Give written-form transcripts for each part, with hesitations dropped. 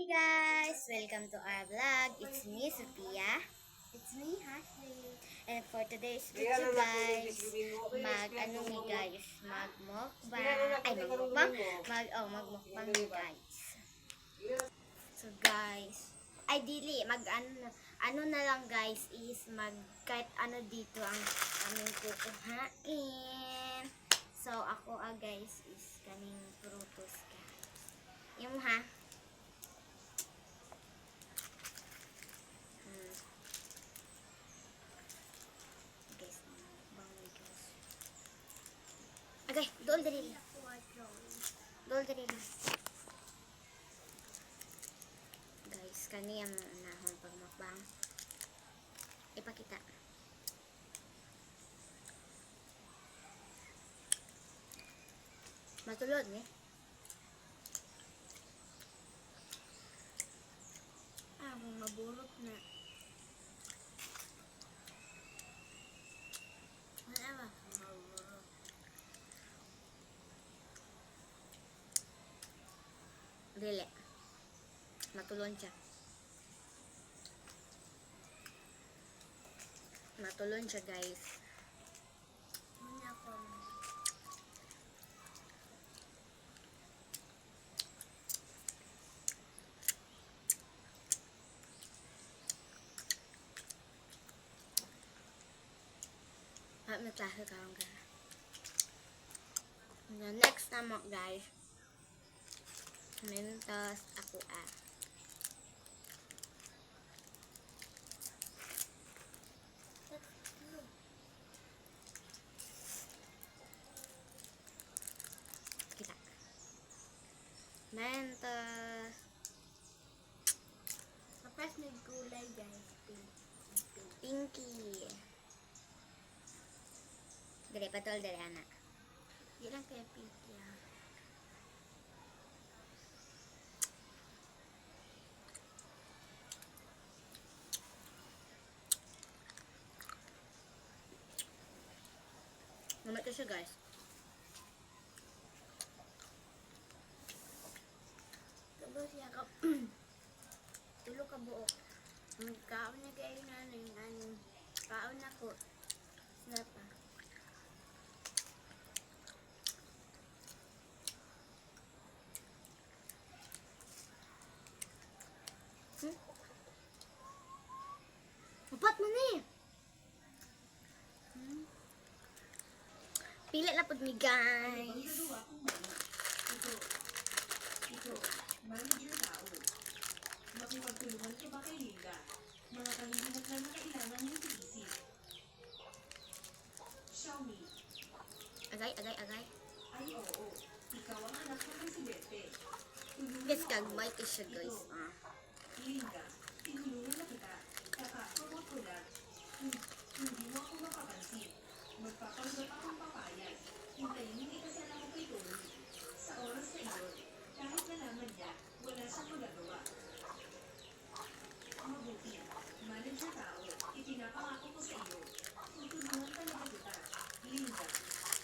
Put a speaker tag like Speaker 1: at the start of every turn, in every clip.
Speaker 1: Guys! Welcome to our vlog. It's me, Sophia. It's me, Ashley. And for today's video, guys, magmukbang mi, guys. So, guys, ano na lang, guys, is kahit ano dito ang aming kukuhain. So, ako, guys, is kaning prutos, guys. Yung, Okay, doon dali. Doon dali. Guys, kani ang nahon pagmukbang. Ipakita. Matulod ni. Maburot na. Wala ba? Maburot. Dili. Matulon siya. Matulon siya, guys. May klase karong gara. The next naman, guys. Mintos ako Kita. Mentos. Tapos may gulay, guys. Pinky. Dali, patol dali, anak. Di lang kaya pinky, Namat ko siya, guys. Tapos siya ka, tulo ka buok. Kaon na kayo na kaon na ko. Snapa. Upat mo ni. Pili na pud mi, guys.
Speaker 2: Ito, manager tao. Makipagtulungan ka ba kay Linda? Mga kahilinat lang na kailangan niyong tiisip. Xiaomi.
Speaker 1: Agay.
Speaker 2: Ay, oo. Ikaw ang anak ng presidente.
Speaker 1: Guys, kagmay ko siya, guys.
Speaker 2: Linda, tinulungan na kita. Kaka-promote ko lang. Hindi mo ako mapapansin. Magpapanggap akong papayag. Hintayin mo ikasal ako kay Tony. Sa oras na iyon, kahit nalaman niya, wala siyang magagawa. Mabuti, manager tao, ipinapangako ko sa iyo. Tutulungan talaga kita. Linda,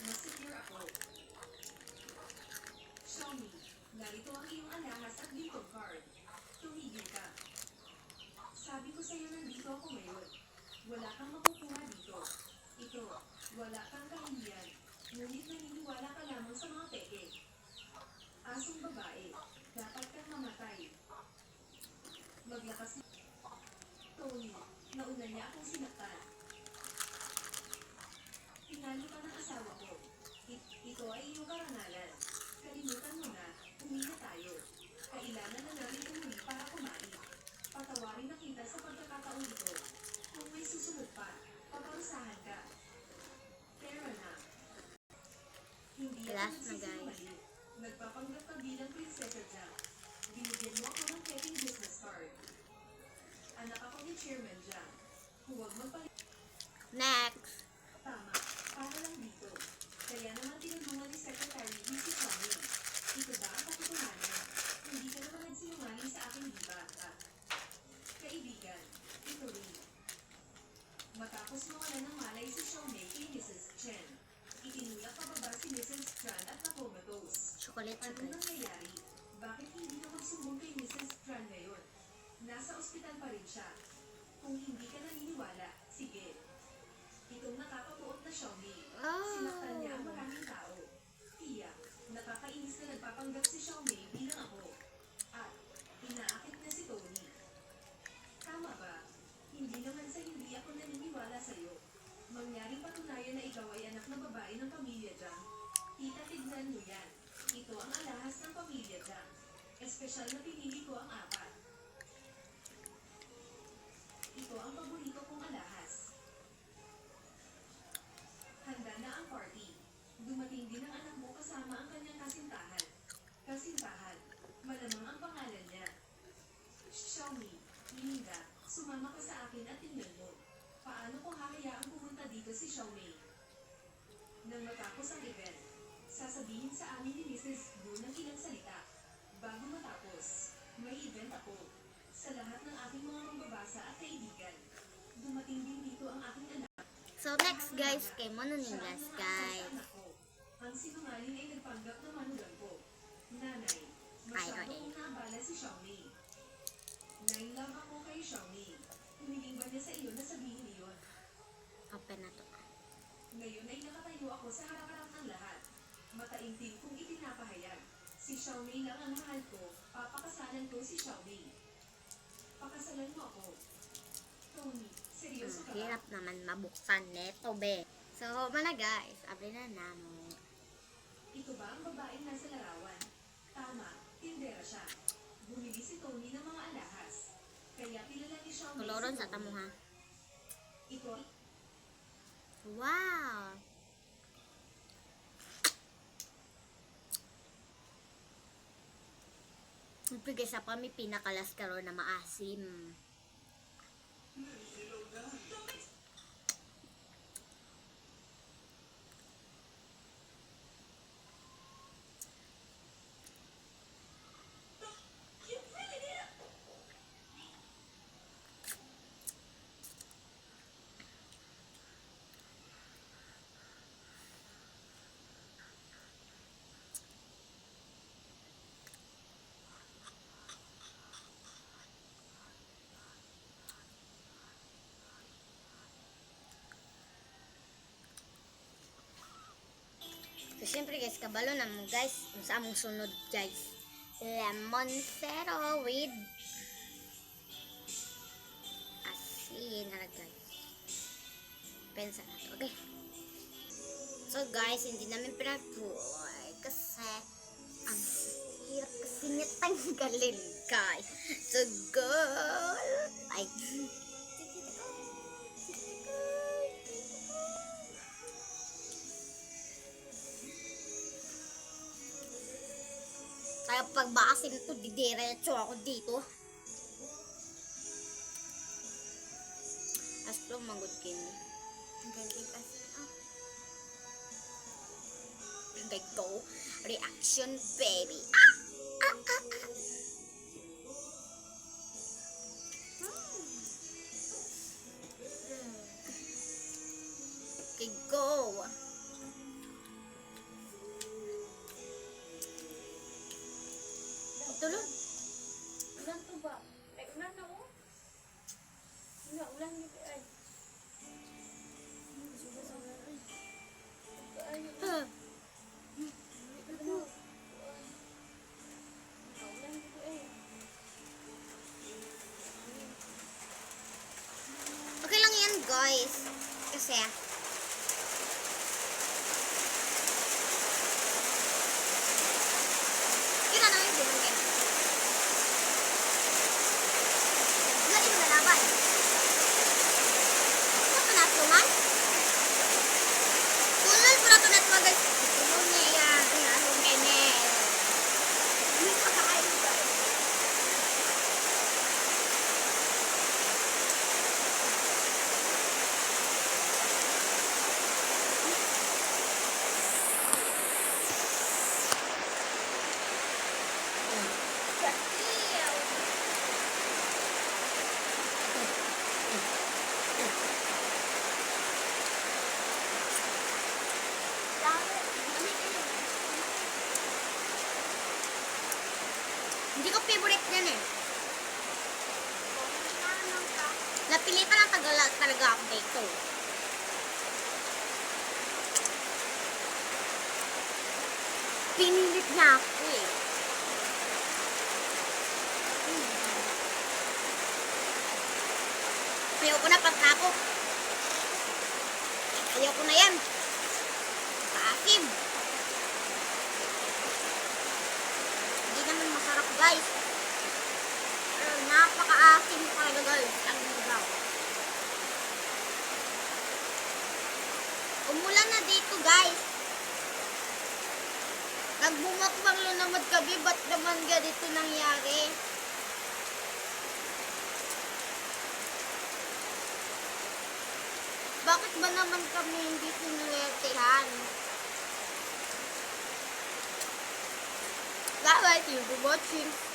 Speaker 2: mas secure ako. Xiaomi, narito ang iyong alahas at dito card. Tumigil ka. Sabi ko sa iyo nandito ako ngayon. Wala kang makukuha dito. Ito, wala kang kahihiyan. Ngunit naniniwala ka lamang sa mga peke. Asong babae, dapat kang mamatay. Maglakas na. Tony, nauna niya akong sinaktan. Pinalo ka ng asawa ko. Ito ay iyong karangalan. Kalimutan mo na, umina tayo. Kailangan na namin umuli para kumain. Patawarin na kita sa pagkakataon ito. Kung may susunod pa, paparusahan ka. Pero na, hindi ako nagsisinungaling. Nagpapanggap ka bilang prinsesa Jack. Binigyan mo ako ng peking business card. Anak ako ni Chairman Jack. Huwag magpalit.
Speaker 1: Next.
Speaker 2: Tama, para lang dito. Kaya naman tinulungan ni Secretary si Tommy. Ito ba ang katotohanan? Hindi ka naman nagsinungaling sa aking diba. Kaibigan, ito rin. Matapos mawala ng malay si Xiaomi kay Mrs. Chen, itinulak pababa si Mrs. Tran at nakomatos.
Speaker 1: Chocolate,
Speaker 2: Ano nangyayari? Bakit hindi na magsumbong kay Mrs. Tran ngayon? rin siya. Kung hindi ka naniniwala, sige. Itong nakakapuot na Xiaomi. Sinaktan niya ang maraming tao. Tiyak, nakakainis na nagpapanggap si Xiaomi bilang ako. At, inaakit na si Tony. Tama ba? Hindi naman sa hindi ako naniniwala sa'yo. Mangyaring patunayan na ikaw ay anak na babae ng pamilya Jiang. Tita, tignan mo yan. Ito ang alahas ng pamilya Jiang. Espesyal na pinili ko ang 4. Ito ang paborito kong alahas. Handa na ang party. Dumating din ang anak mo kasama ang kanyang kasintahan. Kasintahan, malamang ang pangalan niya. Xiaomi, Linda, sumama ka sa akin at tingnan mo. Paano ko hahayaang pumunta dito si Xiaomi? Nang matapos ang event, sasabihin sa amin ni Mrs. Wu ng ilang salita. Bago matapos, may event ako. Sa lahat ng aking mga mambabasa at kaibigan. Dumating din dito ang aking anak.
Speaker 1: So next guys, kay Mononingas guys.
Speaker 2: Ang sinungaling ay nagpanggap na manugang ko. Nanay, masyado kong naabala si Xiaomi. Nine-love ako kay Xiaomi. Humiling ba niya sa iyo na sabihin iyon?
Speaker 1: Open na to.
Speaker 2: Ngayon ay nakatayo ako sa harap-harap ng lahat. Mataimtim kong itinapahayag. Si Xiaomi lang ang mahal ko. Papakasalan ko si Xiaomi. Pakasalan mo ako. Tony, seryoso ka ba?
Speaker 1: Hirap naman mabuksan neto be. So mana guys, abri na namo.
Speaker 2: Ito ba ang babaeng nasa larawan? Tama, tindera siya. Bumili si Tony ng mga alahas. Kaya kilala ni Xiaomi
Speaker 1: Koloron
Speaker 2: si
Speaker 1: sa
Speaker 2: Tony.
Speaker 1: tamo ha.
Speaker 2: Ito,
Speaker 1: Wow. Siyempre guys, ako may pinakalas karon na maasim. So, syempre guys, kabalo na mo guys, kung sa among sunod guys. Lemon zero with asin na guys. Pensa na to, okay? So guys, hindi namin pinag-buhay kasi ang hirap kasi niya tanggalin guys. So girl, ay, kaya pagbasin ito, didiretso ako dito. Astro, manggod kini. Ang galing kasi, Like go, reaction baby. Okay, go. Tulog.
Speaker 3: Ulan to ba? Ay, ulan na mo? Ulan dito ay. Suga sa ulan ay. Ay,
Speaker 1: Huh.
Speaker 3: ano? Ulan dito ay.
Speaker 1: Okay lang yan guys. Kasi yun na namin binigyan. Lagi mo nalaban. Ano ito na ito man? Tulol po na ito na ito guys. Tulol niya yan. Ano kene. Ano yung pagkakain guys? matagal talaga ako dito. Pinilit niya ako eh. Ayoko na pagtako. Ayoko na yan. Paasim. Hindi naman masarap guys. Pero napaka-asim talaga guys. Ang daw. Umulan na dito guys. Nagbumukbang lang naman kami. Ba't naman ganito nangyari? Bakit ba naman kami hindi sinuwertehan? Bye-bye. Thank you for watching.